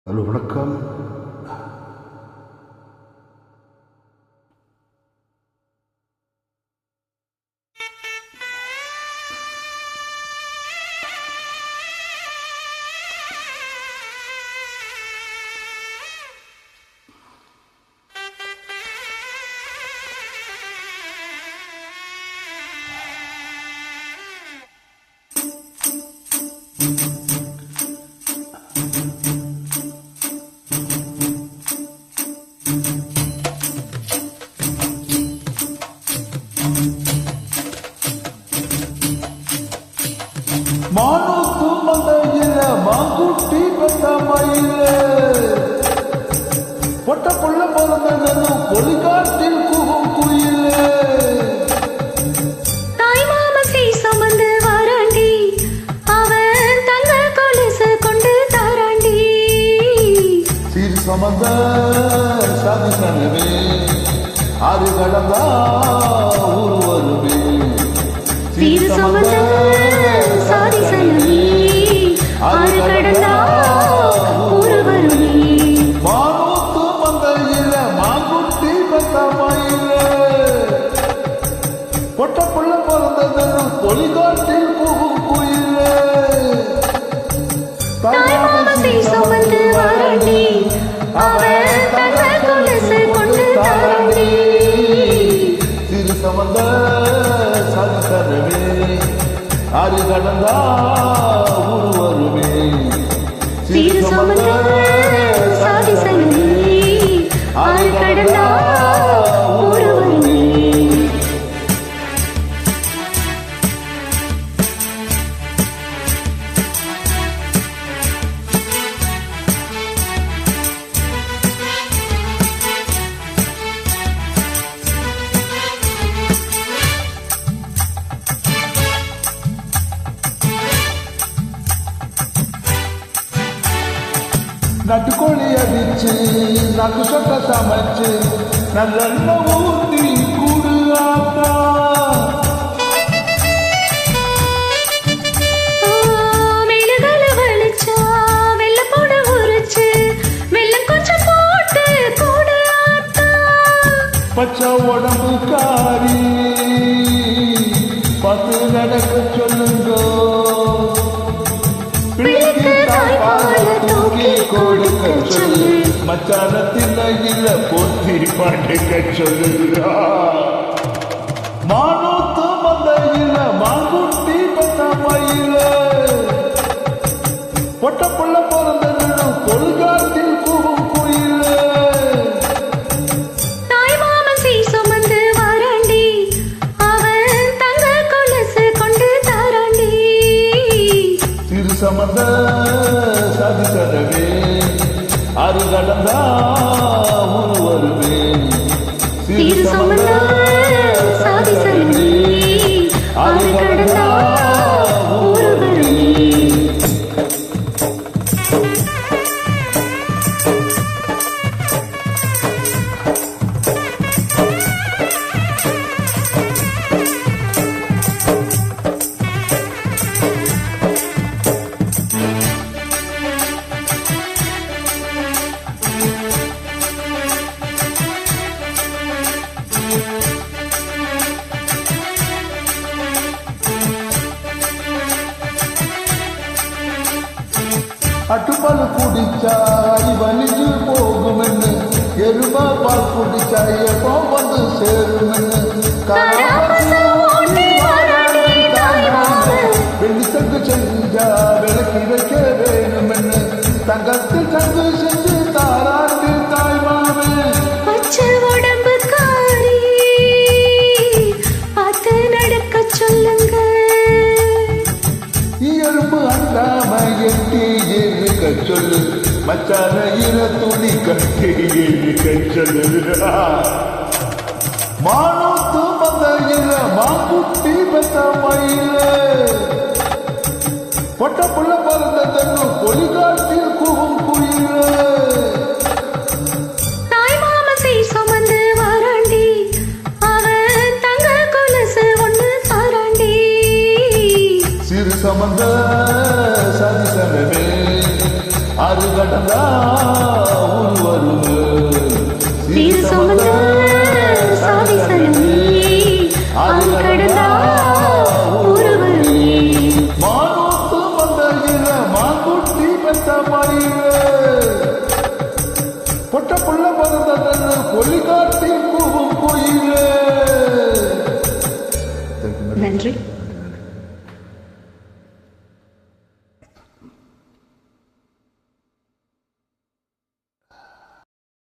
Hello வணக்கம். மானூத்து மந்தையில மாங்குட்டி பெத்த மயில பொட்ட புள்ள பிறந்தது பொலிகாட்டில் குகும் குயில தாய் மாமசை சுமந்து வாராண்டி அவன் தங்க கொலுசு கொண்டு தாராண்டி சீர் சமந்த சாதி சனவே ஆறு கடந்தா ஊர் வருவே சீர் சுமந்த சாதி சனமே ஆறு கடந்தா ஊர் வருமே மானூத்து மந்தையில மாங்குட்டி பெத்த மயில பொட்ட புள்ள பிறந்தது பொலிகாட்டில் குகும் குயில தாய் மாமசை சுமந்து வாராண்டி அவன் தங்க கொலுசு கொண்டு தாராண்டி சிறு சமந்த சந்தனமே ஆறு கடந்தா ஊர் வருமே சீர் சுமந்த சாதி சனமே ஆறு கடந்தா ஊர் வருமே நட்டுக்கோழி அடிச்சு நக்கு சொட்ட சமைச்சு நல்லெண்ண ஊத்தி கூடு ஆத்தா மெழுகல வலிச்சா வெள்ளம் போட உரிச்சு வெள்ளம் கொஞ்சம் போட்டு கூடு ஆத்தா பச்சை உடம்பு காரி பத்து நடக்க சொல்லுங்க பிள்ளைக்கு தாய்ப்பால தூக்கி கொடுக்க சொல்லு மச்சானத்தில் இல்ல போத்தி பாட்டுக்க சொல்லுறா மானூத்து மந்தையில மாங்குட்டி பெத்த மயில பொட்ட புள்ள பிறந்தது கொள்காட்டில் குகும் குயில தாய் மாமசை சுமந்து வாராண்டி அவன் தங்க கொலுசு கொண்டு தாராண்டி சிறு சமந்த சாதி சனவே ஆறு கடந்தா ஊர் வருவே சீர் சுமந்த சாதி சனமே ஆறு கடந்தா ஊர் வருமே அட்டுப்பால் குடிச்சா வலிஞ்சு போகுமென்னு எருமா பால் குடிச்சா எப்போ வந்து சேருமென்னு வெள்ளி சங்கு செஞ்சா விளக்கி வைக்க வேணுமென்னு தங்கத்தில் சங்கு செஞ்சு தாராட்டு தாய்மாவே பச்சை உடம்பு காரி பார்த்து நடக்க சொல்லுங்க எறும்பு அண்டாம எட்டி இருக்க சொல்லு மச்சான இன துணி கட்டி இருக்க சொல்லுறா மானூத்து மந்தையில மாங்குட்டி பெத்த மயில பொட்ட புள்ள பிறந்தது பொலிகாட்டில் குகும் குயில தாய் மாமசை சுமந்து வாராண்டி அவன் தங்க கொலுசு ஒண்ணு தாராண்டி சிறு சமந்த சாதி சனமே ஆறு கடந்தா ஊர் வருது நீர் சுமந்த சாதி சனமே அது கடந்தா ஒருவரே மானூத்து மந்தையில மாங்குட்டி பெற்ற மடியில பொட்ட புள்ள பிறந்ததன்னு பொலிகாட்டி கூவும் கோயிலே நன்றி.